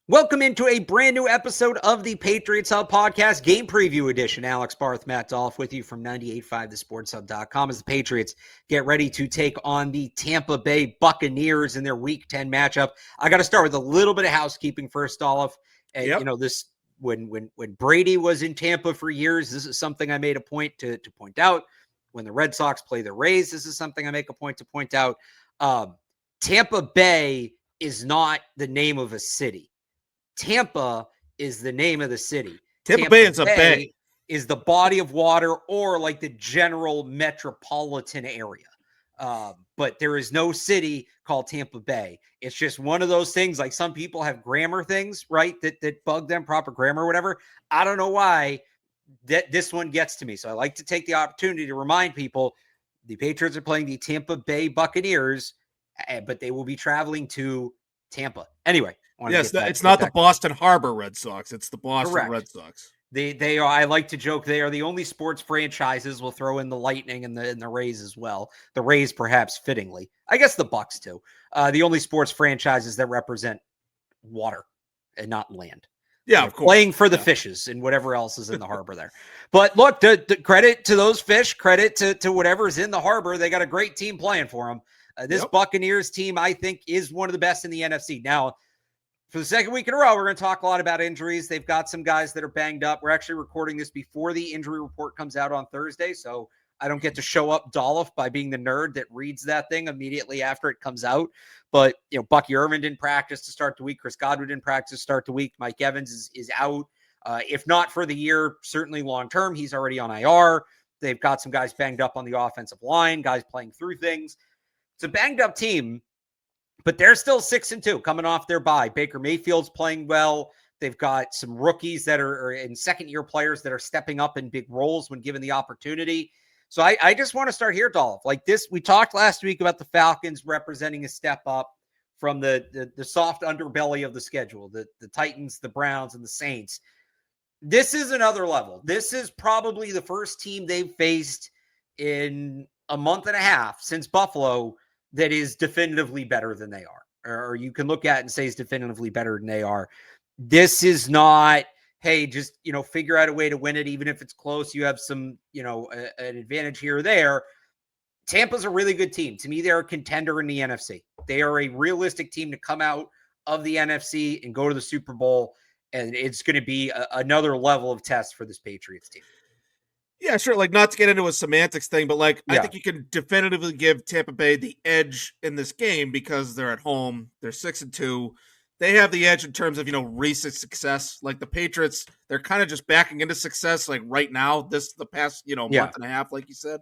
Welcome into a brand new episode of the Patriots Hub Podcast, game preview edition. Alex Barth, Matt Dolloff with you from 98.5thesportshub.com as the Patriots get ready to take on the Tampa Bay Buccaneers in their Week 10 matchup. I got to start with a little bit of housekeeping first, Dolloff. And, Yep. you know, this when Brady was in Tampa for years, this is something I made a point to point out. When the Red Sox play the Rays, this is something I make a point to point out. Tampa Bay is not the name of a city. Tampa is the name of the city. Tampa Bay is a bay. Is the body of water or like the general metropolitan area. But there is no city called Tampa Bay. It's just one of those things, like some people have grammar things, right? That bug them, proper grammar or whatever. I don't know why this one gets to me. So I like to take the opportunity to remind people the Patriots are playing the Tampa Bay Buccaneers, but they will be traveling to Tampa. Anyway. Yes, it's not the Boston Harbor Red Sox. It's the Boston Correct. Red Sox. They are. I like to joke they are the only sports franchises. We'll throw in the Lightning and the Rays as well. The Rays, perhaps fittingly, I guess the Bucs too. The only sports franchises that represent water and not land. Yeah, of course. Playing for the fishes and whatever else is in the harbor there. But look, the credit to those fish, credit to whatever's in the harbor. They got a great team playing for them. This Buccaneers team, I think, is one of the best in the NFC. Now, for the second week in a row, we're going to talk a lot about injuries. They've got some guys that are banged up. We're actually recording this before the injury report comes out on Thursday, so I don't get to show up Dolloff by being the nerd that reads that thing immediately after it comes out. But, you know, Bucky Irvin didn't practice to start the week. Chris Godwin didn't practice to start the week. Mike Evans is out. If not for the year, certainly long-term, he's already on IR. They've got some guys banged up on the offensive line, guys playing through things. It's a banged-up team. But they're still 6-2 coming off their bye. Baker Mayfield's playing well. They've got some rookies that are in second-year players that are stepping up in big roles when given the opportunity. So I just want to start here, Dolph. Like this, we talked last week about the Falcons representing a step up from the soft underbelly of the schedule, the Titans, the Browns, and the Saints. This is another level. This is probably the first team they've faced in a month and a half since Buffalo that is definitively better than they are, or you can look at it and say is definitively better than they are. This is not, hey, just, you know, figure out a way to win it. Even if it's close, you have some, you know, an advantage here or there. Tampa's a really good team. To me, they're a contender in the NFC. They are a realistic team to come out of the NFC and go to the Super Bowl. And it's going to be another level of test for this Patriots team. Yeah, sure. Like, not to get into a semantics thing, but like, I think you can definitively give Tampa Bay the edge in this game because they're at home. They're 6-2. They have the edge in terms of, you know, recent success. Like the Patriots, they're kind of just backing into success. Like right now, the past, you know, month and a half, like you said.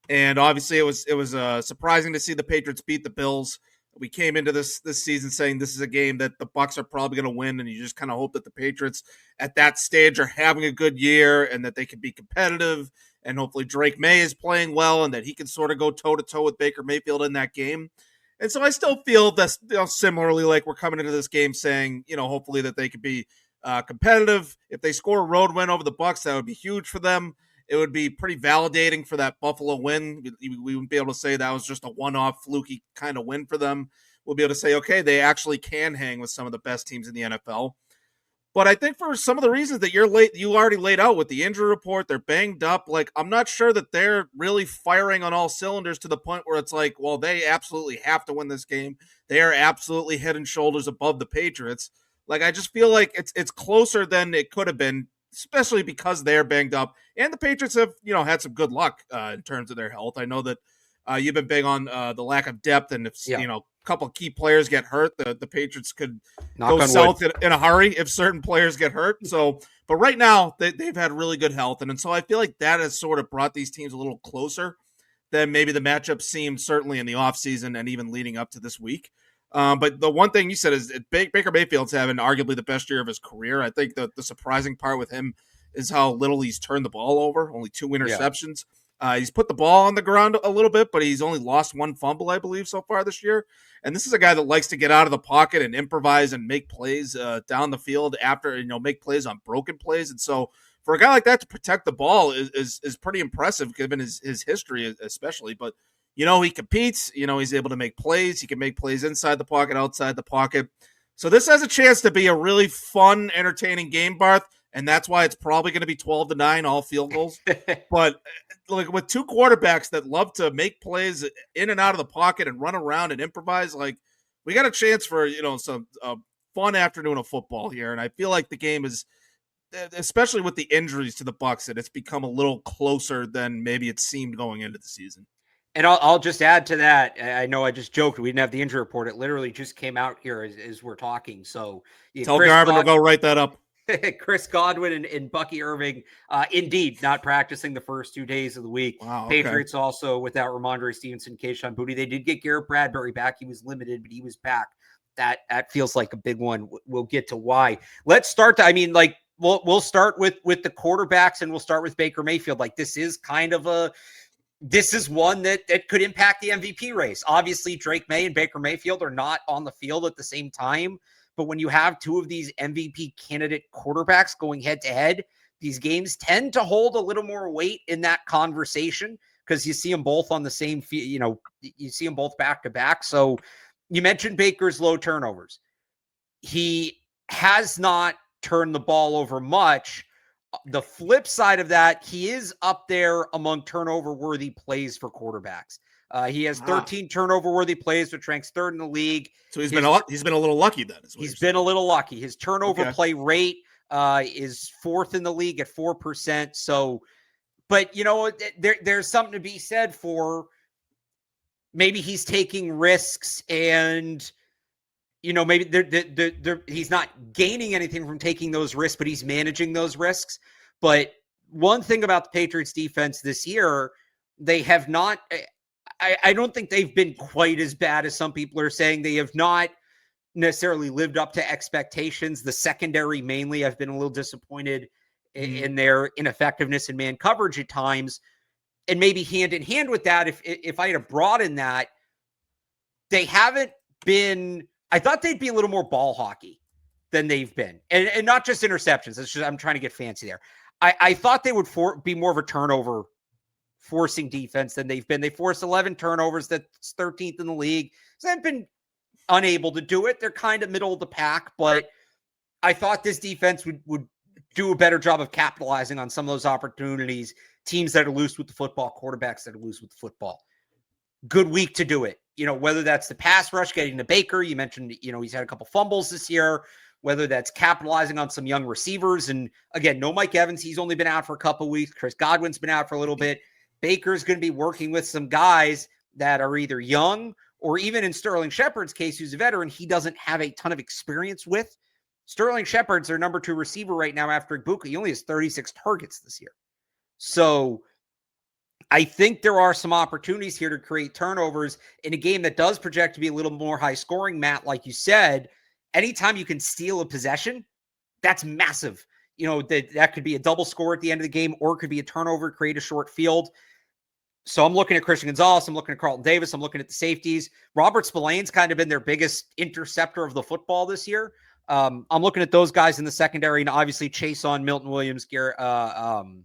And obviously, it was surprising to see the Patriots beat the Bills. We came into this season saying this is a game that the Bucs are probably going to win, and you just kind of hope that the Patriots at that stage are having a good year and that they can be competitive, and hopefully Drake Maye is playing well and that he can sort of go toe-to-toe with Baker Mayfield in that game. And so I still feel that, you know, similarly, like we're coming into this game saying, you know, hopefully that they could be competitive. If they score a road win over the Bucs, that would be huge for them. It would be pretty validating for that Buffalo win. We wouldn't be able to say that was just a one-off fluky kind of win for them. We'll be able to say, okay, they actually can hang with some of the best teams in the NFL. But I think for some of the reasons that you already laid out with the injury report, they're banged up. Like, I'm not sure that they're really firing on all cylinders to the point where it's like, well, they absolutely have to win this game. They are absolutely head and shoulders above the Patriots. Like, I just feel like it's closer than it could have been, especially because they're banged up. And the Patriots have, you know, had some good luck in terms of their health. I know that you've been big on the lack of depth, and if you know, a couple of key players get hurt, the Patriots could go south in a hurry if certain players get hurt. So, but right now they've had really good health, and so I feel like that has sort of brought these teams a little closer than maybe the matchup seemed, certainly in the offseason and even leading up to this week. But the one thing you said is Baker Mayfield's having arguably the best year of his career. I think the surprising part with him is how little he's turned the ball over, only 2 interceptions. He's put the ball on the ground a little bit, but he's only lost 1 fumble, I believe, so far this year. And this is a guy that likes to get out of the pocket and improvise and make plays down the field after, you know, make plays on broken plays. And so for a guy like that to protect the ball is pretty impressive given his history especially. But, you know, he competes. You know, he's able to make plays. He can make plays inside the pocket, outside the pocket. So this has a chance to be a really fun, entertaining game, Barth, and that's why it's probably going to be 12-9, all field goals. But like with two quarterbacks that love to make plays in and out of the pocket and run around and improvise, like we got a chance for some fun afternoon of football here, and I feel like the game is, especially with the injuries to the Bucs, that it's become a little closer than maybe it seemed going into the season. And I'll just add to that. I know I just joked we didn't have the injury report. It literally just came out here as we're talking. So tell Garvin to go write that up. Chris Godwin and Bucky Irving, indeed, not practicing the first 2 days of the week. Wow, okay. Patriots also without Ramondre Stevenson, Kayshon Boutte. They did get Garrett Bradbury back. He was limited, but he was back. That feels like a big one. We'll get to why. Let's start. We'll start with the quarterbacks, and we'll start with Baker Mayfield. Like this is one that could impact the MVP race. Obviously, Drake Maye and Baker Mayfield are not on the field at the same time. But when you have two of these MVP candidate quarterbacks going head to head, these games tend to hold a little more weight in that conversation because you see them both on the same field. You see them both back to back. So you mentioned Baker's low turnovers. He has not turned the ball over much. The flip side of that, he is up there among turnover-worthy plays for quarterbacks. He has 13 turnover-worthy plays, which ranks third in the league. So he's been a little lucky then. He's been a little lucky. His turnover play rate is fourth in the league at 4%. So, but there's something to be said for maybe he's taking risks and. Maybe he's not gaining anything from taking those risks, but he's managing those risks. But one thing about the Patriots defense this year, they have not, I don't think they've been quite as bad as some people are saying. They have not necessarily lived up to expectations. The secondary mainly, I've been a little disappointed in their ineffectiveness in man coverage at times. And maybe hand in hand with that, if I had to broaden that, they haven't been, I thought they'd be a little more ball hockey than they've been. And not just interceptions. It's just, I'm trying to get fancy there. I thought they would be more of a turnover forcing defense than they've been. They forced 11 turnovers. That's 13th in the league. So they've been unable to do it. They're kind of middle of the pack, but I thought this defense would do a better job of capitalizing on some of those opportunities. Teams that are loose with the football, quarterbacks that are loose with the football. Good week to do it. Whether that's the pass rush, getting to Baker, you mentioned, he's had a couple fumbles this year, whether that's capitalizing on some young receivers. And again, no Mike Evans. He's only been out for a couple weeks. Chris Godwin's been out for a little bit. Baker's going to be working with some guys that are either young or even in Sterling Shepard's case, who's a veteran, he doesn't have a ton of experience with. Sterling Shepard's their number 2 receiver right now after Ibuka. He only has 36 targets this year. So I think there are some opportunities here to create turnovers in a game that does project to be a little more high scoring, Matt. Like you said, anytime you can steal a possession, that's massive. That could be a double score at the end of the game, or it could be a turnover, create a short field. So I'm looking at Christian Gonzalez. I'm looking at Carlton Davis. I'm looking at the safeties. Robert Spillane's kind of been their biggest interceptor of the football this year. I'm looking at those guys in the secondary, and obviously Chase on Milton Williams, Christian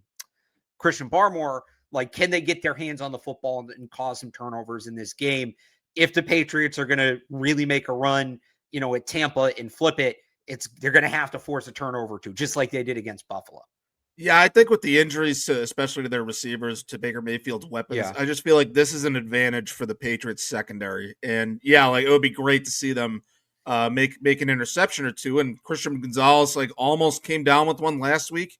Barmore. Like, can they get their hands on the football and cause some turnovers in this game? If the Patriots are going to really make a run, at Tampa and flip it, they're going to have to force a turnover too, just like they did against Buffalo. Yeah, I think with the injuries, especially to their receivers, to Baker Mayfield's weapons, I just feel like this is an advantage for the Patriots secondary. And yeah, like it would be great to see them make an interception or two. And Christian Gonzalez almost came down with one last week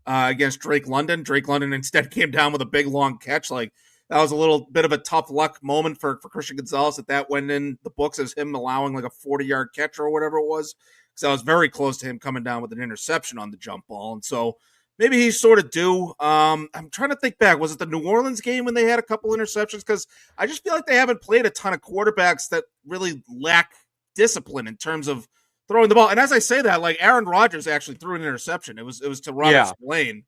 against Drake London. Drake London instead came down with a big long catch. That was a little bit of a tough luck moment for Christian Gonzalez that went in the books as him allowing a 40-yard catch or whatever it was. Because I was very close to him coming down with an interception on the jump ball. And so maybe he's sort of due. I'm trying to think back. Was it the New Orleans game when they had a couple interceptions? Because I just feel like they haven't played a ton of quarterbacks that really lack discipline in terms of throwing the ball. And as I say that, Aaron Rodgers actually threw an interception. It was to Robert Spillane.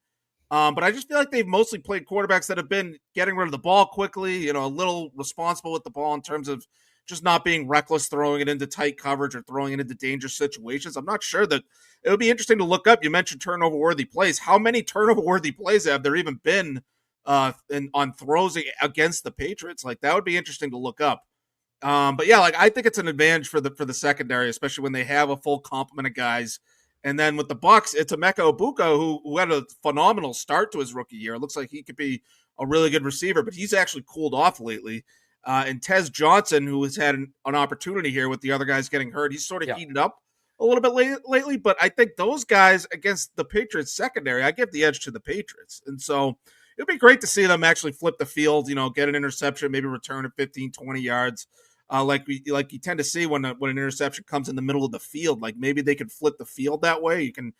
But I just feel like they've mostly played quarterbacks that have been getting rid of the ball quickly, a little responsible with the ball in terms of just not being reckless, throwing it into tight coverage or throwing it into dangerous situations. I'm not sure that it would be interesting to look up. You mentioned turnover-worthy plays. How many turnover-worthy plays have there even been on throws against the Patriots? That would be interesting to look up. But yeah, like I think it's an advantage for the secondary, especially when they have a full complement of guys. And then with the Bucs, it's Emeka Egbuka who had a phenomenal start to his rookie year. It looks like he could be a really good receiver, but he's actually cooled off lately. And Tez Johnson, who has had an opportunity here with the other guys getting hurt, he's sort of heated up a little bit lately. But I think those guys against the Patriots secondary, I give the edge to the Patriots. And so it'd be great to see them actually flip the field, get an interception, maybe return it 15, 20 yards. Like you tend to see when an interception comes in the middle of the field, like maybe they could flip the field that way. You can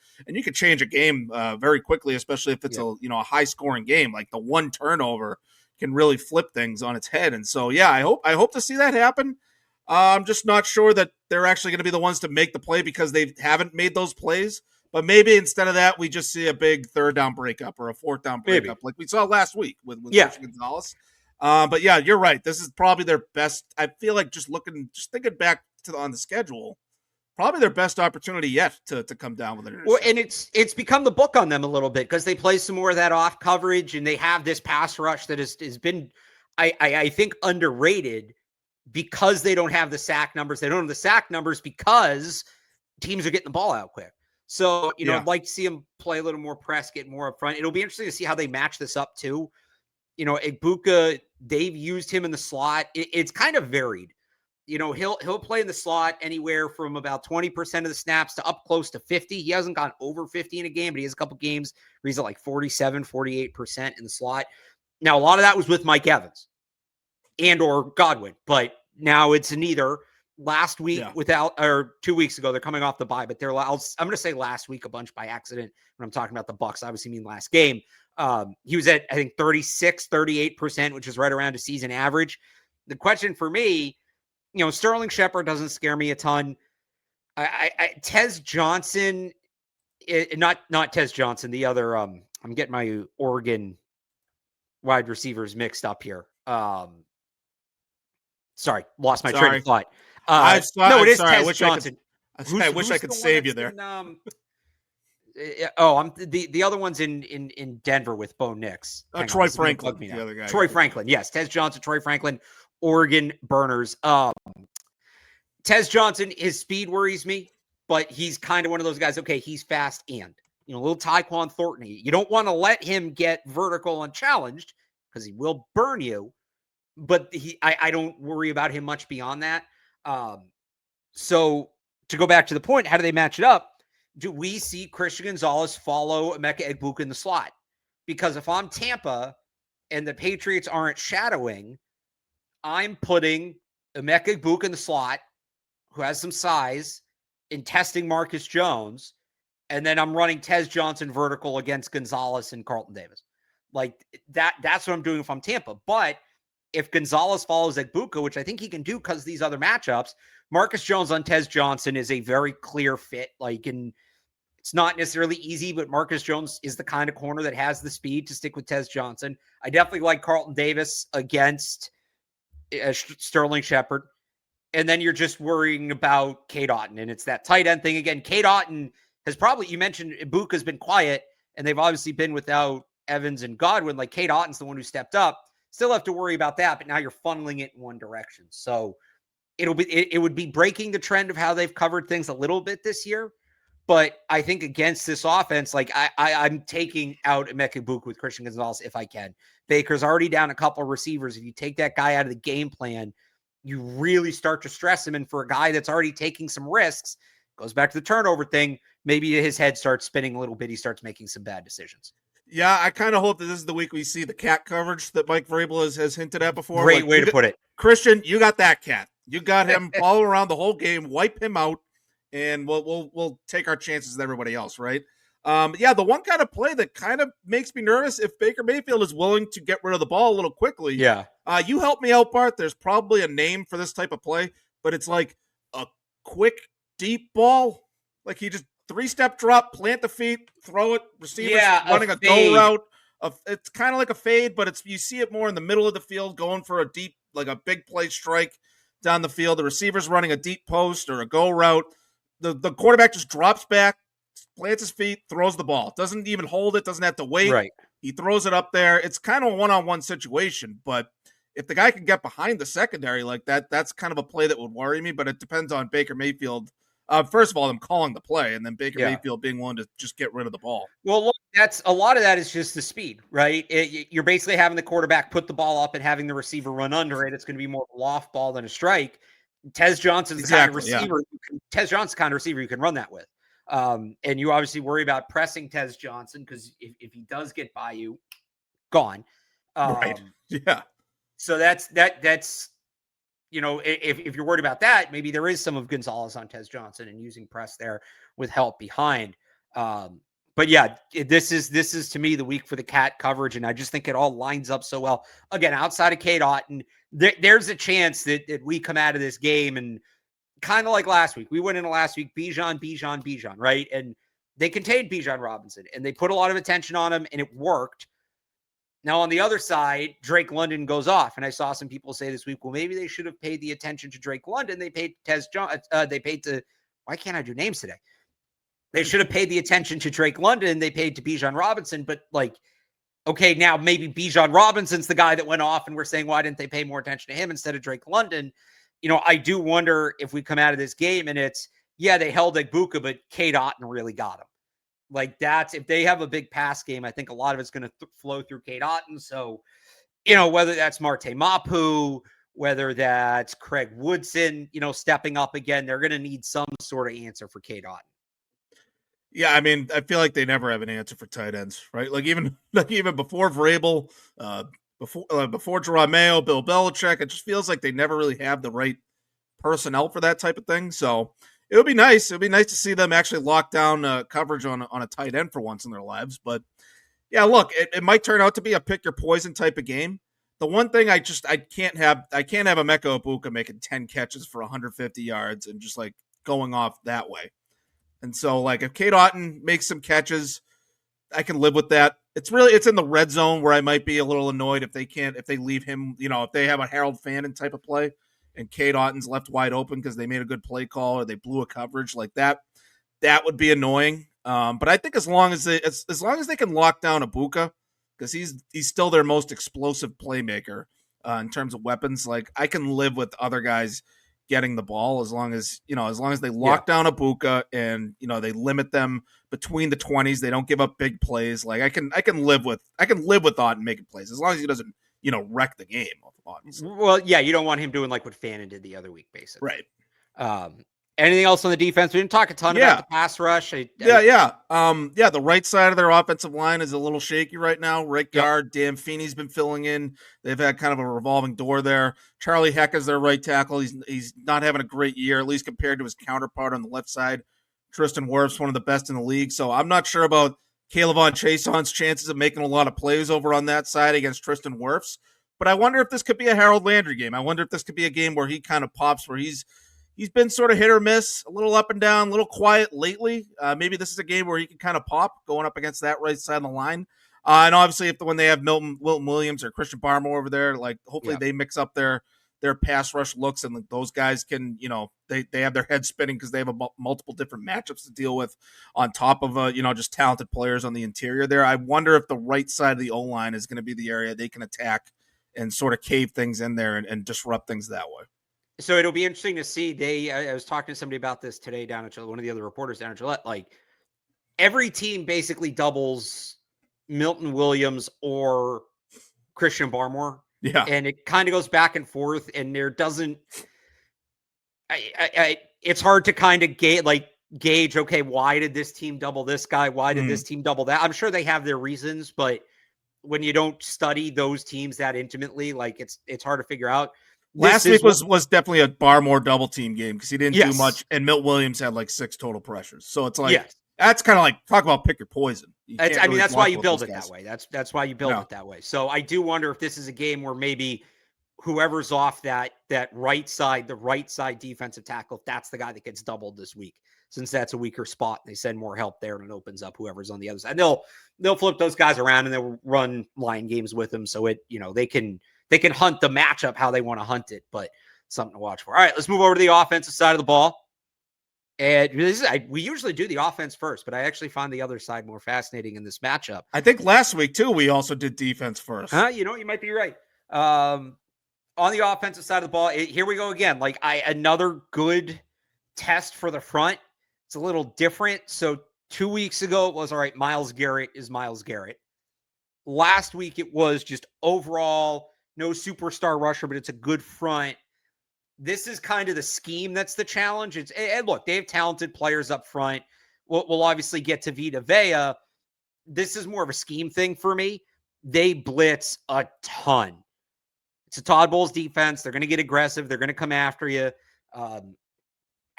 change a game very quickly, especially if it's a high scoring game. Like the one turnover can really flip things on its head. And so, yeah, I hope to see that happen. I'm just not sure that they're actually going to be the ones to make the play because they haven't made those plays. But maybe instead of that, we just see a big third down breakup or a fourth down breakup like we saw last week with Christian Gonzalez. But yeah, you're right. This is probably their best. I feel like just thinking back on the schedule, probably their best opportunity yet to come down with it. Well, and it's become the book on them a little bit because they play some more of that off coverage and they have this pass rush that has been, I think, underrated because they don't have the sack numbers. They don't have the sack numbers because teams are getting the ball out quick. So, I'd like to see them play a little more press, get more up front. It'll be interesting to see how they match this up too. Egbuka, they've used him in the slot. It's kind of varied. He'll play in the slot anywhere from about 20% of the snaps to up close to 50. He hasn't gone over 50 in a game, but he has a couple games where he's at like 47, 48% in the slot. Now, a lot of that was with Mike Evans and or Godwin, but now it's neither. Last week or 2 weeks ago, they're coming off the bye, but I'm going to say last week a bunch by accident when I'm talking about the Bucs. I obviously mean last game. He was at, I think, 36, 38%, which is right around a season average. The question for me, Sterling Shepard doesn't scare me a ton. Tez Johnson, not Tez Johnson, the other, I'm getting my Oregon wide receivers mixed up here. Sorry, lost my train of thought. It is Tez Johnson. I wish I could save you there. I'm the other one's in Denver with Bo Nix. Troy Franklin, the other guy. Troy Franklin, yes. Tez Johnson, Troy Franklin, Oregon burners. Tez Johnson, his speed worries me, but he's kind of one of those guys. Okay, he's fast and little Tyquan Thornton. You don't want to let him get vertical unchallenged because he will burn you. But I don't worry about him much beyond that. So to go back to the point, how do they match it up? Do we see Christian Gonzalez follow Emeka Egbuka in the slot? Because if I'm Tampa and the Patriots aren't shadowing, I'm putting Emeka Egbuka in the slot, who has some size, and testing Marcus Jones, and then I'm running Tez Johnson vertical against Gonzalez and Carlton Davis. Like that's what I'm doing if I'm Tampa. But if Gonzalez follows Egbuka, which I think he can do because of these other matchups, Marcus Jones on Tez Johnson is a very clear fit. It's not necessarily easy, but Marcus Jones is the kind of corner that has the speed to stick with Tez Johnson. I definitely like Carlton Davis against Sterling Shepard. And then you're just worrying about Cade Otton, and it's that tight end thing again. Cade Otton has probably, you mentioned Ibuka's been quiet, and they've obviously been without Evans and Godwin. Like Cade Otton's the one who stepped up. Still have to worry about that, but now you're funneling it in one direction. So it would be breaking the trend of how they've covered things a little bit this year. But I think against this offense, like I'm taking out Emeka Egbuka with Christian Gonzalez if I can. Baker's already down a couple of receivers. If you take that guy out of the game plan, you really start to stress him. And for a guy that's already taking some risks, goes back to the turnover thing, maybe his head starts spinning a little bit. He starts making some bad decisions. Yeah, I kind of hope that this is the week we see the cat coverage that Mike Vrabel has hinted at before. Great way to put it. Christian, you got that cat. You got him all around the whole game. Wipe him out, and we'll take our chances with everybody else, right? Yeah, the one kind of play that kind of makes me nervous if Baker Mayfield is willing to get rid of the ball a little quickly. Yeah. You help me out, Barth. There's probably a name for this type of play, but it's like a quick, deep ball. Like he just 3-step drop, plant the feet, throw it, receivers running a go route. It's kind of like a fade, but you see it more in the middle of the field going for a deep, like a big play strike down the field. The receiver's running a deep post or a go route. The quarterback just drops back, plants his feet, throws the ball. Doesn't even hold it, doesn't have to wait. Right. He throws it up there. It's kind of a one-on-one situation, but if the guy can get behind the secondary like that, that's kind of a play that would worry me, but it depends on Baker Mayfield. First of all, them calling the play, and then Baker Mayfield being willing to just get rid of the ball. Well, look, that's a lot of that is just the speed, right? You're basically having the quarterback put the ball up and having the receiver run under it. It's going to be more of a loft ball than a strike. Tez Johnson's the kind of receiver. Yeah. Tez Johnson's the kind of receiver you can run that with. And you obviously worry about pressing Tez Johnson because if he does get by you, gone. Right. Yeah. So that's if you're worried about that, maybe there is some of Gonzalez on Tez Johnson and using press there with help behind. But yeah, this is to me the week for the cat coverage, and I just think it all lines up so well. Again, outside of Cade Otton, there's a chance that we come out of this game and kind of like last week. We went into last week, Bijan, right? And they contained Bijan Robinson, and they put a lot of attention on him, and it worked. Now, on the other side, Drake London goes off, and I saw some people say this week, well, maybe they should have paid the attention to Drake London. They paid why can't I do names today? They should have paid the attention to Drake London. They paid to Bijan Robinson, but okay, now maybe Bijan Robinson's the guy that went off, and we're saying, why didn't they pay more attention to him instead of Drake London? I do wonder if we come out of this game and they held Egbuka, but Cade Otton really got him. If they have a big pass game, I think a lot of it's going to flow through Cade Otton. So, whether that's Marte Mapu, whether that's Craig Woodson, stepping up again, they're going to need some sort of answer for Cade Otton. Yeah, I mean, I feel like they never have an answer for tight ends, right? Even before Vrabel, before Drake Maye, Bill Belichick, it just feels like they never really have the right personnel for that type of thing. So it would be nice. It would be nice to see them actually lock down coverage on a tight end for once in their lives. But yeah, look, it might turn out to be a pick your poison type of game. The one thing I can't have Emeka Egbuka making 10 catches for 150 yards and just going off that way. And so if Cade Otton makes some catches, I can live with that. It's in the red zone where I might be a little annoyed if they leave him, if they have a Harold Fannin type of play and Cade Otton's left wide open because they made a good play call or they blew a coverage like that, that would be annoying. But I think as long as they can lock down Egbuka, because he's still their most explosive playmaker in terms of weapons, I can live with other guys getting the ball as long as they lock down Egbuka and they limit them between the 20s. They don't give up big plays. I can live with Otton making plays as long as he doesn't wreck the game. Obviously. Well, yeah, you don't want him doing what Fannin did the other week, basically. Right. Anything else on the defense? We didn't talk a ton about the pass rush. The right side of their offensive line is a little shaky right now. Right guard, Dan Feeney's been filling in. They've had kind of a revolving door there. Charlie Heck is their right tackle. He's not having a great year, at least compared to his counterpart on the left side. Tristan Wirfs, one of the best in the league. So I'm not sure about Caleb Chaison's chances of making a lot of plays over on that side against Tristan Wirfs. But I wonder if this could be a Harold Landry game. I wonder if this could be a game where he kind of pops, where he's been sort of hit or miss, a little up and down, a little quiet lately. Maybe this is a game where he can kind of pop going up against that right side of the line. And obviously, when they have Wilton Williams or Christian Barmore over there, hopefully they mix up their pass rush looks, and those guys can, they have their heads spinning because they have multiple different matchups to deal with on top of, just talented players on the interior there. I wonder if the right side of the O-line is going to be the area they can attack and sort of cave things in there and disrupt things that way. So it'll be interesting to see. I was talking to somebody about this today down at one of the other reporters down at Gillette. Every team basically doubles Milton Williams or Christian Barmore. Yeah. And it kind of goes back and forth, and there doesn't, it's hard to kind of gauge, okay, why did this team double this guy? Why did this team double that? I'm sure they have their reasons, but when you don't study those teams that intimately, it's hard to figure out. Last week was definitely a Barmore double team game because he didn't do much, and Milt Williams had 6 total pressures. So it's that's kind of talk about pick your poison. That's why you build it that way. That's why you build it that way. So I do wonder if this is a game where maybe whoever's off that right side, the right side defensive tackle, if that's the guy that gets doubled this week, since that's a weaker spot, they send more help there and it opens up whoever's on the other side. They'll flip those guys around and they'll run line games with them. So they can hunt the matchup how they want to hunt it, but something to watch for. All right, let's move over to the offensive side of the ball. And we usually do the offense first, but I actually find the other side more fascinating in this matchup. I think last week, too, we also did defense first. You might be right. on the offensive side of the ball, here we go again. Like another good test for the front. It's a little different. So 2 weeks ago, it was all right. Myles Garrett is Myles Garrett. Last week, it was just overall no superstar rusher, but it's a good front. This is kind of the scheme that's the challenge. And look, they have talented players up front. We'll obviously get to Vita Vea. This is more of a scheme thing for me. They blitz a ton. It's a Todd Bowles defense. They're going to get aggressive. They're going to come after you.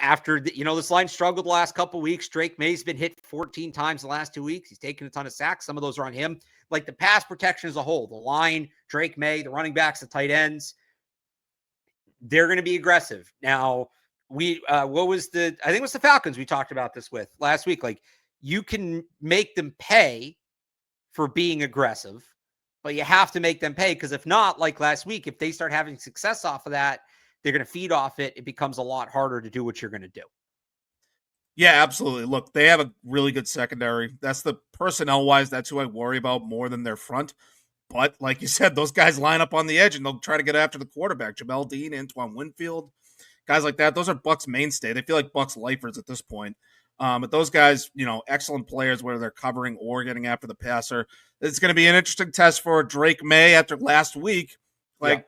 This line struggled the last couple of weeks. Drake Maye's been hit 14 times the last 2 weeks. He's taken a ton of sacks. Some of those are on him. Like the pass protection as a whole, the line, Drake Maye, the running backs, the tight ends, they're going to be aggressive. Now, I think it was the Falcons we talked about this with last week. Like, you can make them pay for being aggressive, but you have to make them pay, because if not, like last week, if they start having success off of that, they're going to feed off it. It becomes a lot harder to do what you're going to do. Yeah, absolutely. Look, they have a really good secondary. That's the personnel-wise, that's who I worry about more than their front. But like you said, those guys line up on the edge and they'll try to get after the quarterback. Jamel Dean, Antoine Winfield, guys like that. Those are Bucs mainstay. They feel like Bucs lifers at this point. But those guys, excellent players, whether they're covering or getting after the passer. It's going to be an interesting test for Drake Maye after last week. I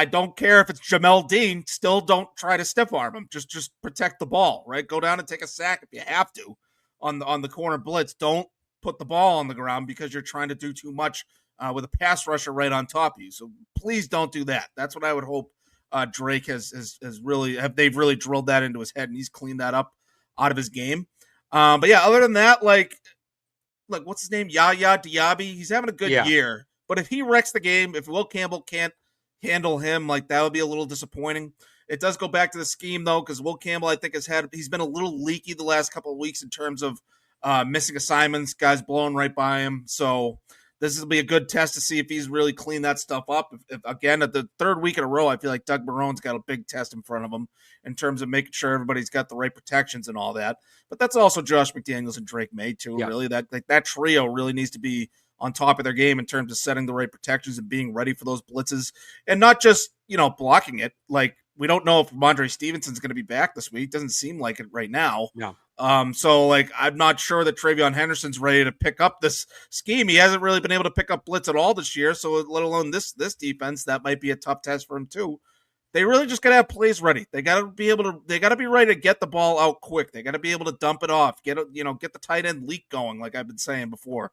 don't care if it's Jamel Dean. Still don't try to stiff arm him. Just protect the ball, right? Go down and take a sack if you have to on the corner blitz. Don't put the ball on the ground because you're trying to do too much with a pass rusher right on top of you. So please don't do that. That's what I would hope Drake has really they've really drilled that into his head, and he's cleaned that up out of his game. But yeah, other than that, like what's his name? Yaya Diaby. He's having a good year. But if he wrecks the game, if Will Campbell can't handle him, like that would be a little disappointing. It does go back to the scheme though, because Will Campbell, I think, he's been a little leaky the last couple of weeks in terms of missing assignments, guys blowing right by him. So this will be a good test to see if he's really cleaned that stuff up. If again, at the third week in a row, I feel like Doug Marrone's got a big test in front of him in terms of making sure everybody's got the right protections and all that. But that's also Josh McDaniels and Drake Maye too. Yeah. Really, that trio really needs to be on top of their game in terms of setting the right protections and being ready for those blitzes, and not just blocking it. Like, we don't know if Ramondre Stevenson's going to be back this week. Doesn't seem like it right now. No. So like, I'm not sure that Travion Henderson's ready to pick up this scheme. He hasn't really been able to pick up blitz at all this year. So let alone this defense, that might be a tough test for him too. They really just got to have plays ready. They got to be ready to get the ball out quick. They got to be able to dump it off, get the tight end leak going, like I've been saying before.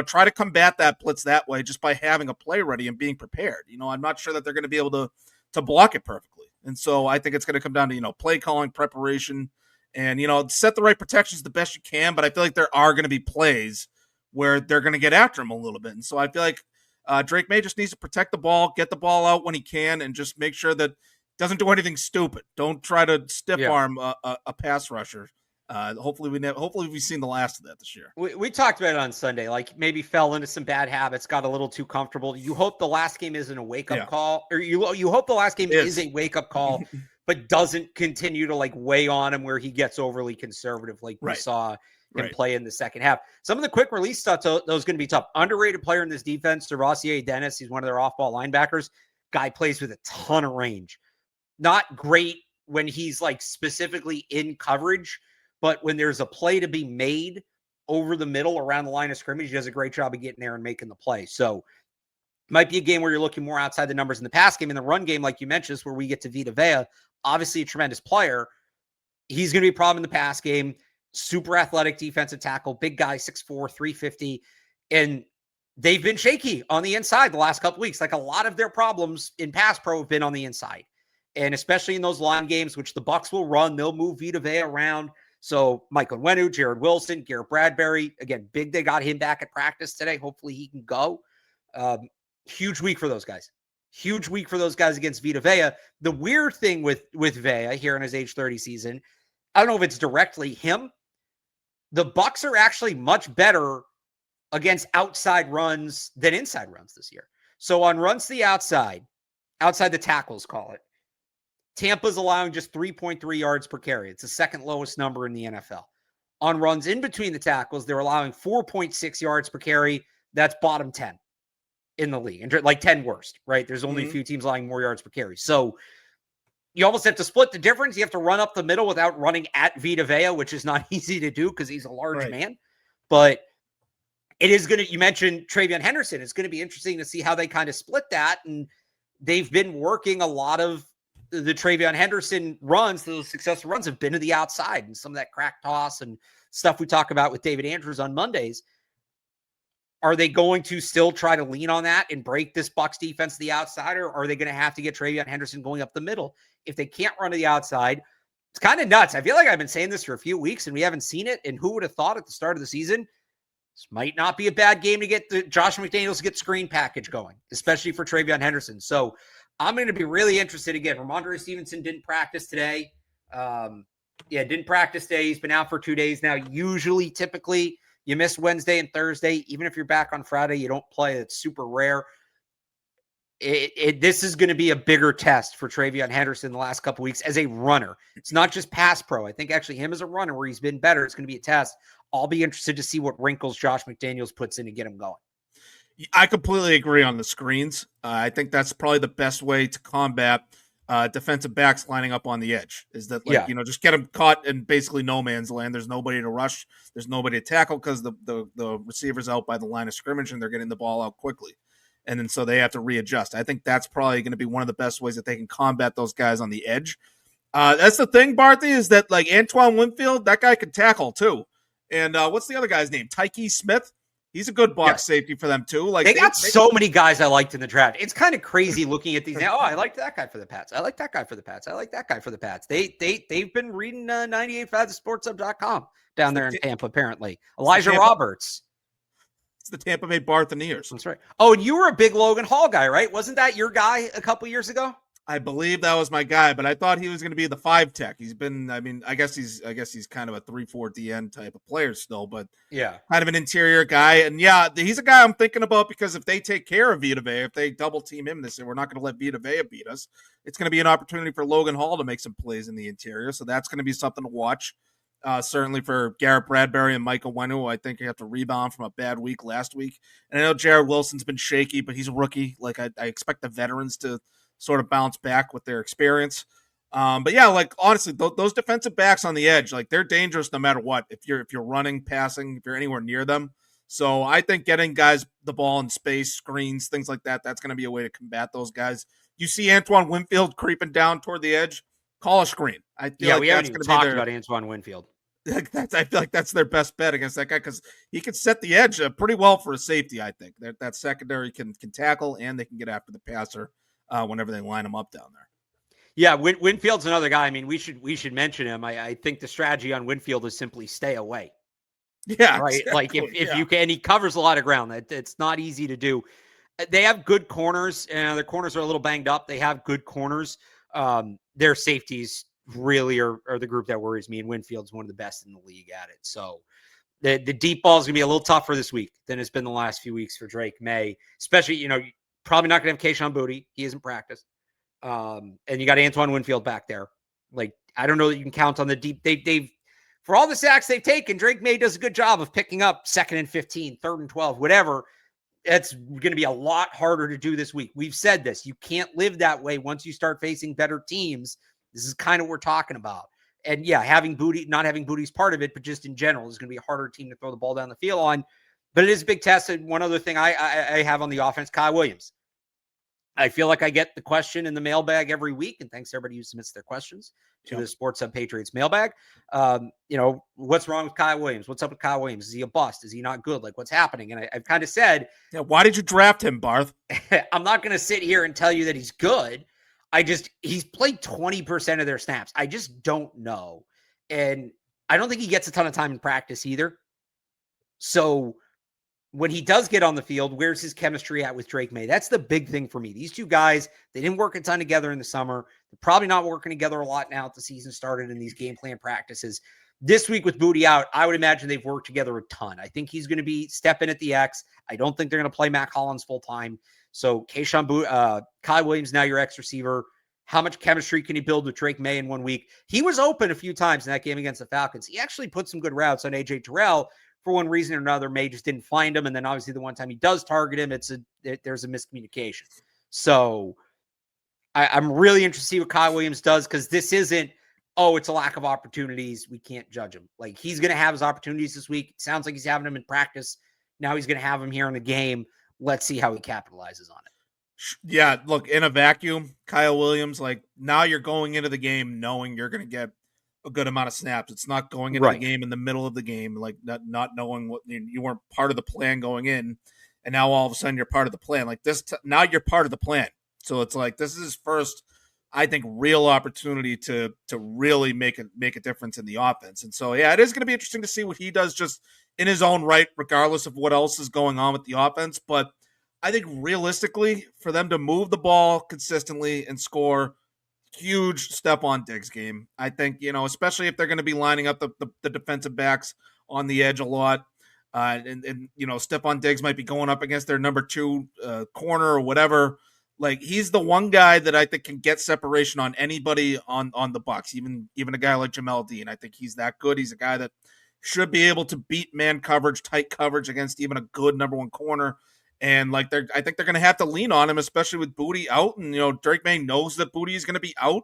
Try to combat that blitz that way just by having a play ready and being prepared. I'm not sure that they're going to be able to block it perfectly. And so I think it's going to come down to, play calling, preparation, and, set the right protections the best you can. But I feel like there are going to be plays where they're going to get after him a little bit. And so I feel like Drake Maye just needs to protect the ball, get the ball out when he can, and just make sure that doesn't do anything stupid. Don't try to stiff arm a pass rusher. Hopefully we've seen the last of that this year. We talked about it on Sunday, like maybe fell into some bad habits, got a little too comfortable. You hope the last game isn't a wake-up call, or you hope the last game is a wake-up call, but doesn't continue to like weigh on him where he gets overly conservative like we saw him play in the second half. Some of the quick release stuff, though, is going to be tough. Underrated player in this defense, Rossier Dennis. He's one of their off-ball linebackers. Guy plays with a ton of range. Not great when he's like specifically in coverage, but when there's a play to be made over the middle around the line of scrimmage, he does a great job of getting there and making the play. So might be a game where you're looking more outside the numbers in the pass game. In the run game, like you mentioned, is where we get to Vita Vea, obviously a tremendous player. He's going to be a problem in the pass game. Super athletic defensive tackle, big guy, 6'4", 350. And they've been shaky on the inside the last couple weeks. Like a lot of their problems in pass pro have been on the inside. And especially in those line games, which the Bucs will run, they'll move Vita Vea around. So Michael Nwenu, Jared Wilson, Garrett Bradbury, again, big. They got him back at practice today. Hopefully he can go. Huge week for those guys. Huge week for those guys against Vita Vea. The weird thing with Vea here in his age 30 season, I don't know if it's directly him. The Bucs are actually much better against outside runs than inside runs this year. So on runs to the outside the tackles, call it, Tampa's allowing just 3.3 yards per carry. It's the second lowest number in the NFL. On runs in between the tackles, they're allowing 4.6 yards per carry. That's bottom 10 in the league, and like 10 worst, right? There's only a few teams allowing more yards per carry. So you almost have to split the difference. You have to run up the middle without running at Vita Vea, which is not easy to do because he's a large man. But it is going to, you mentioned TreVeyon Henderson. It's going to be interesting to see how they kind of split that. And they've been working a lot of the TreVeyon Henderson runs, those successful runs have been to the outside, and some of that crack toss and stuff we talk about with David Andrews on Mondays. Are they going to still try to lean on that and break this Bucs defense to the outside, or are they going to have to get TreVeyon Henderson going up the middle? If they can't run to the outside, it's kind of nuts. I feel like I've been saying this for a few weeks and we haven't seen it. And who would have thought at the start of the season, this might not be a bad game to get the Josh McDaniels to get screen package going, especially for TreVeyon Henderson. So I'm going to be really interested again. Ramondre Stevenson didn't practice today. Didn't practice today. He's been out for 2 days now. Typically, you miss Wednesday and Thursday. Even if you're back on Friday, you don't play. It's super rare. This is going to be a bigger test for TreVeyon Henderson the last couple of weeks as a runner. It's not just pass pro. I think actually him as a runner where he's been better, it's going to be a test. I'll be interested to see what wrinkles Josh McDaniels puts in to get him going. I completely agree on the screens. I think that's probably the best way to combat defensive backs lining up on the edge is that, just get them caught in basically no man's land. There's nobody to rush. There's nobody to tackle because the receiver's out by the line of scrimmage and they're getting the ball out quickly. And then so they have to readjust. I think that's probably going to be one of the best ways that they can combat those guys on the edge. That's the thing, Barthy, is that like Antoine Winfield, that guy can tackle too. And what's the other guy's name? Tyke Smith. He's a good box safety for them too. Like they got so many guys I liked in the draft. It's kind of crazy looking at these now. Oh, I like that guy for the Pats. I like that guy for the Pats. I like that guy for the Pats. They've been reading 98.5sportshub.com down there in Tampa, apparently. Elijah Roberts. It's the Tampa Bay Buccaneers. That's right. Oh, and you were a big Logan Hall guy, right? Wasn't that your guy a couple years ago? I believe that was my guy, but I thought he was going to be the 5 tech. He's been, I guess he's kind of a 3-4 DN type of player still, but kind of an interior guy. And he's a guy I'm thinking about because if they take care of Vita Vea, if they double team him this year, we're not going to let Vita Vea beat us. It's going to be an opportunity for Logan Hall to make some plays in the interior. So that's going to be something to watch. Certainly for Garrett Bradbury and Michael Wenu, I think you have to rebound from a bad week last week. And I know Jared Wilson's been shaky, but he's a rookie. Like I expect the veterans to sort of bounce back with their experience. Honestly, those defensive backs on the edge, like they're dangerous no matter what. If you're running, passing, if you're anywhere near them. So I think getting guys the ball in space, screens, things like that, that's going to be a way to combat those guys. You see Antoine Winfield creeping down toward the edge, call a screen. I feel like we haven't even talked about Antoine Winfield. I feel like that's their best bet against that guy because he can set the edge pretty well for a safety. I think that secondary can tackle and they can get after the passer whenever they line him up down there. Yeah, Winfield's another guy. I mean, we should mention him. I think the strategy on Winfield is simply stay away. Yeah, right. Exactly. Like if you can, he covers a lot of ground. It's not easy to do. They have good corners, and their corners are a little banged up. They have good corners. Their safeties really are the group that worries me, and Winfield's one of the best in the league at it. So the deep ball is going to be a little tougher this week than it's been the last few weeks for Drake Maye, especially, probably not going to have Kayshon Boutte. He hasn't practiced. And you got Antoine Winfield back there. Like, I don't know that you can count on the deep. They've for all the sacks they've taken, Drake Maye does a good job of picking up 2nd and 15, 3rd and 12, whatever. It's going to be a lot harder to do this week. We've said this. You can't live that way once you start facing better teams. This is kind of what we're talking about. And having Boutte, not having Boutte's part of it, but just in general, is going to be a harder team to throw the ball down the field on. But it is a big test. And one other thing I have on the offense, Kyle Williams. I feel like I get the question in the mailbag every week, and thanks to everybody who submits their questions to the Sports Hub Patriots mailbag. What's wrong with Kyle Williams? What's up with Kyle Williams? Is he a bust? Is he not good? Like, what's happening? And I've kind of said, why did you draft him, Barth? I'm not going to sit here and tell you that he's good. He's played 20% of their snaps. I just don't know. And I don't think he gets a ton of time in practice either. So when he does get on the field, where's his chemistry at with Drake Maye? That's the big thing for me. These two guys, they didn't work a ton together in the summer. They're probably not working together a lot now that the season started in these game plan practices. This week with Boutte out, I would imagine they've worked together a ton. I think he's going to be stepping at the X. I don't think they're going to play Matt Collins full time. So Kayshon Boutte, Kyle Williams, now your X receiver. How much chemistry can he build with Drake Maye in 1 week? He was open a few times in that game against the Falcons. He actually put some good routes on AJ Terrell. for one reason or another, Maye just didn't find him. And then obviously the one time he does target him, there's a miscommunication. So I'm really interested to see what Kyle Williams does, because this isn't, it's a lack of opportunities, we can't judge him. Like, he's going to have his opportunities this week. It sounds like he's having them in practice. Now he's going to have them here in the game. Let's see how he capitalizes on it. Yeah, look, in a vacuum, Kyle Williams, like, now you're going into the game knowing you're going to get a good amount of snaps. It's not going into the game in the middle of the game, like not knowing what you weren't part of the plan going in, and now all of a sudden you're part of the plan. Like this, now you're part of the plan. So it's like this is his first, I think, real opportunity to really make a difference in the offense. And so yeah, it is going to be interesting to see what he does just in his own right, regardless of what else is going on with the offense. But I think realistically, for them to move the ball consistently and score, huge Stephon Diggs game. I think, especially if they're going to be lining up the defensive backs on the edge a lot. And Stephon Diggs might be going up against their number 2 corner or whatever. Like, he's the one guy that I think can get separation on anybody on the Bucs, even a guy like Jamel Dean. I think he's that good. He's a guy that should be able to beat man coverage, tight coverage against even a good number 1 corner. And I think they're going to have to lean on him, especially with Booty out. And, Drake Maye knows that Booty is going to be out.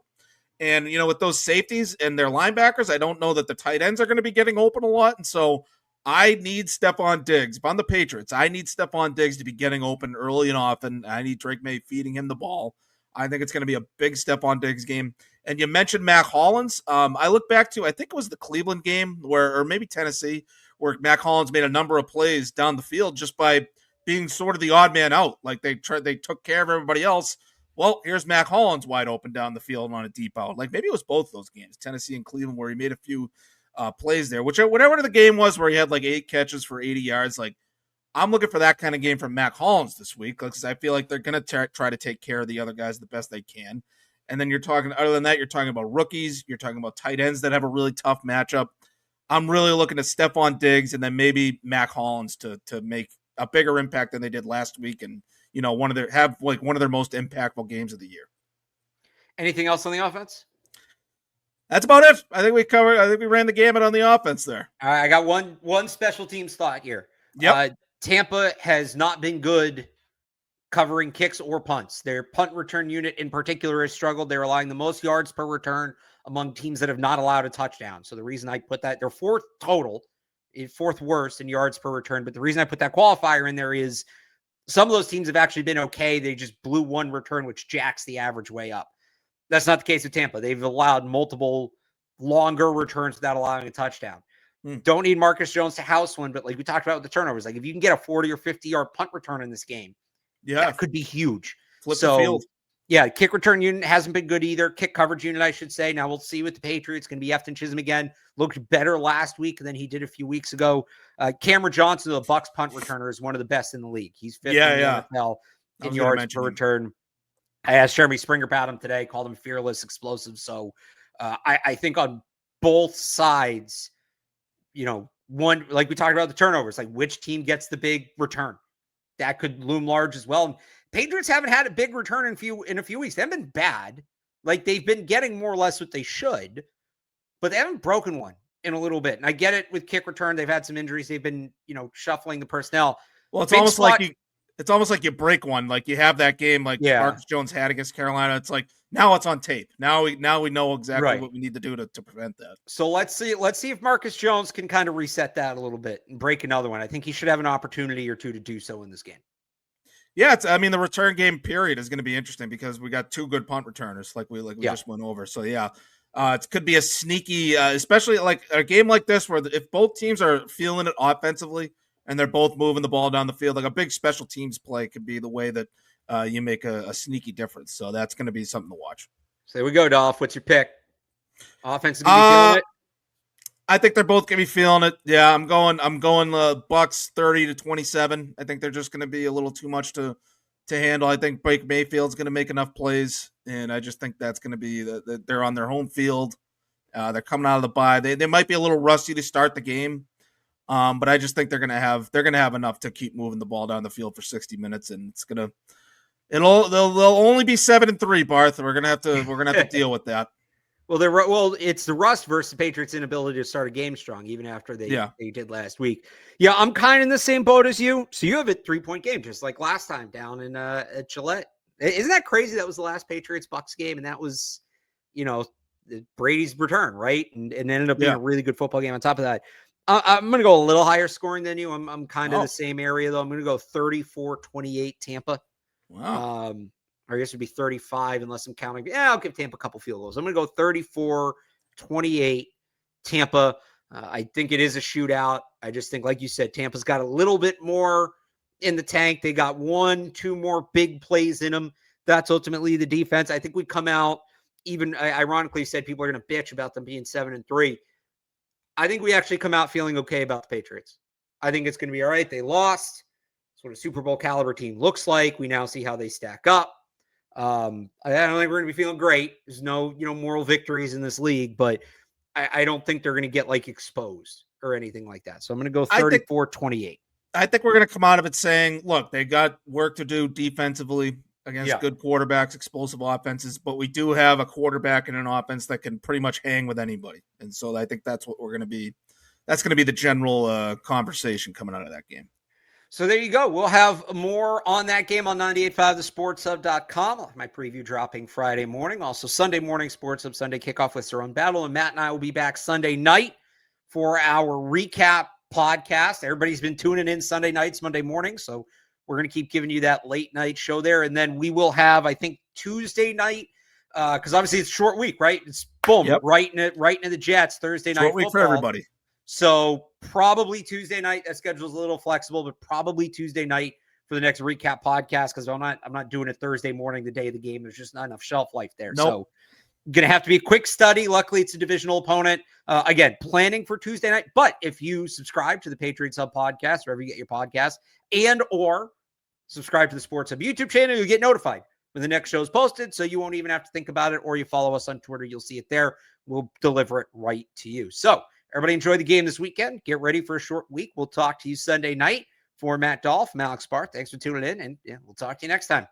And, with those safeties and their linebackers, I don't know that the tight ends are going to be getting open a lot. And so I need Stephon Diggs. If I'm the Patriots, I need Stephon Diggs to be getting open early and often. I need Drake Maye feeding him the ball. I think it's going to be a big Stephon Diggs game. And you mentioned Mac Hollins. I look back to, I think it was the Cleveland game or maybe Tennessee, where Mac Hollins made a number of plays down the field just by being sort of the odd man out. Like they took care of everybody else. Well, here's Mac Hollins wide open down the field on a deep out. Like maybe it was both those games, Tennessee and Cleveland, where he made a few plays there, whatever the game was where he had like 8 catches for 80 yards. Like, I'm looking for that kind of game from Mac Hollins this week, because I feel like they're going to try to take care of the other guys the best they can. And then other than that, you're talking about rookies. You're talking about tight ends that have a really tough matchup. I'm really looking at Stephon Diggs and then maybe Mac Hollins to make a bigger impact than they did last week, and one of their most impactful games of the year. Anything else on the offense? That's about it. I think we ran the gamut on the offense there. All right, I got one special teams thought here. Yep. Tampa has not been good covering kicks or punts. Their punt return unit in particular has struggled. They're allowing the most yards per return among teams that have not allowed a touchdown. So the reason I put that, they're 4th total, 4th worst in yards per return. But the reason I put that qualifier in there is some of those teams have actually been okay. They just blew one return, which jacks the average way up. That's not the case with Tampa. They've allowed multiple longer returns without allowing a touchdown. Don't need Marcus Jones to house one, but like we talked about with the turnovers, like if you can get a 40 or 50-yard punt return in this game, that could be huge. Flip the field. Yeah, kick return unit hasn't been good either. Kick coverage unit, I should say. Now we'll see with the Patriots. Going to be Efton Chisholm again. Looked better last week than he did a few weeks ago. Cameron Johnson, the Bucs punt returner, is one of the best in the league. He's 5th in the NFL in yards per return. I asked Jeremy Springer about him today, called him fearless, explosive. So I think on both sides, one, like we talked about the turnovers, like which team gets the big return, that could loom large as well. And Patriots haven't had a big return in a few weeks. They haven't been bad. Like they've been getting more or less what they should, but they haven't broken one in a little bit. And I get it with kick return. They've had some injuries. They've been, shuffling the personnel. Well, it's almost like you break one. Like you have that game like Marcus Jones had against Carolina. It's like, now it's on tape. Now we know exactly what we need to do to prevent that. So let's see if Marcus Jones can kind of reset that a little bit and break another one. I think he should have an opportunity or two to do so in this game. Yeah, the return game period is going to be interesting because we got 2 good punt returners like we just went over. So yeah, it could be a sneaky, especially like a game like this where if both teams are feeling it offensively and they're both moving the ball down the field, like a big special teams play could be the way that you make a sneaky difference. So that's going to be something to watch. So there we go, Dolph. What's your pick? Offense going to be feeling it? I think they're both going to be feeling it. Yeah, I'm going Bucs 30-27. I think they're just going to be a little too much to handle. I think Drake Mayfield's going to make enough plays, and I just think that's going to be that they're on their home field. They're coming out of the bye. They might be a little rusty to start the game, but I just think they're going to have enough to keep moving the ball down the field for 60 minutes, and they'll only be 7-3, Barth. We're gonna have to deal with that. Well, it's the rust versus the Patriots' inability to start a game strong, even after they did last week. Yeah, I'm kind of in the same boat as you. So you have a 3-point game, just like last time down in at Gillette. Isn't that crazy? That was the last Patriots Bucs game, and that was, Brady's return, right? And ended up being a really good football game on top of that. I'm going to go a little higher scoring than you. I'm kind of the same area, though. I'm going to go 34-28 Tampa. Wow. Or I guess it'd be 35 unless I'm counting. Yeah, I'll give Tampa a couple field goals. I'm going to go 34-28 Tampa. I think it is a shootout. I just think, like you said, Tampa's got a little bit more in the tank. They got 1-2 more big plays in them. That's ultimately the defense. I think we come out, even ironically said people are going to bitch about them being 7-3. I think we actually come out feeling okay about the Patriots. I think it's going to be all right. They lost. That's what a Super Bowl caliber team looks like. We now see how they stack up. I don't think we're going to be feeling great. There's no, moral victories in this league, but I don't think they're going to get exposed or anything like that. So I'm going to go 34-28. I think we're going to come out of it saying, look, they got work to do defensively against good quarterbacks, explosive offenses, but we do have a quarterback and an offense that can pretty much hang with anybody. And so I think that's what we're going to be. That's going to be the general conversation coming out of that game. So there you go. We'll have more on that game on 98.5thesportshub.com. My preview dropping Friday morning. Also Sunday morning, Sports Hub Sunday kickoff with their own battle. And Matt and I will be back Sunday night for our recap podcast. Everybody's been tuning in Sunday nights, Monday morning. So we're going to keep giving you that late night show there. And then we will have, I think, Tuesday night, because obviously it's a short week, right? It's boom, right into the Jets, Thursday night short week for everybody. So probably Tuesday night. That schedule's a little flexible, but probably Tuesday night for the next recap podcast, because I'm not doing it Thursday morning, the day of the game. There's just not enough shelf life there. Nope. So going to have to be a quick study. Luckily, it's a divisional opponent. Again, planning for Tuesday night. But if you subscribe to the Patriots Hub podcast, wherever you get your podcasts, and or subscribe to the Sports Hub YouTube channel, you'll get notified when the next show is posted, so you won't even have to think about it. Or you follow us on Twitter, you'll see it there. We'll deliver it right to you. So everybody enjoy the game this weekend. Get ready for a short week. We'll talk to you Sunday night. For Matt Dolloff, I'm Alex Barth. Thanks for tuning in, and we'll talk to you next time.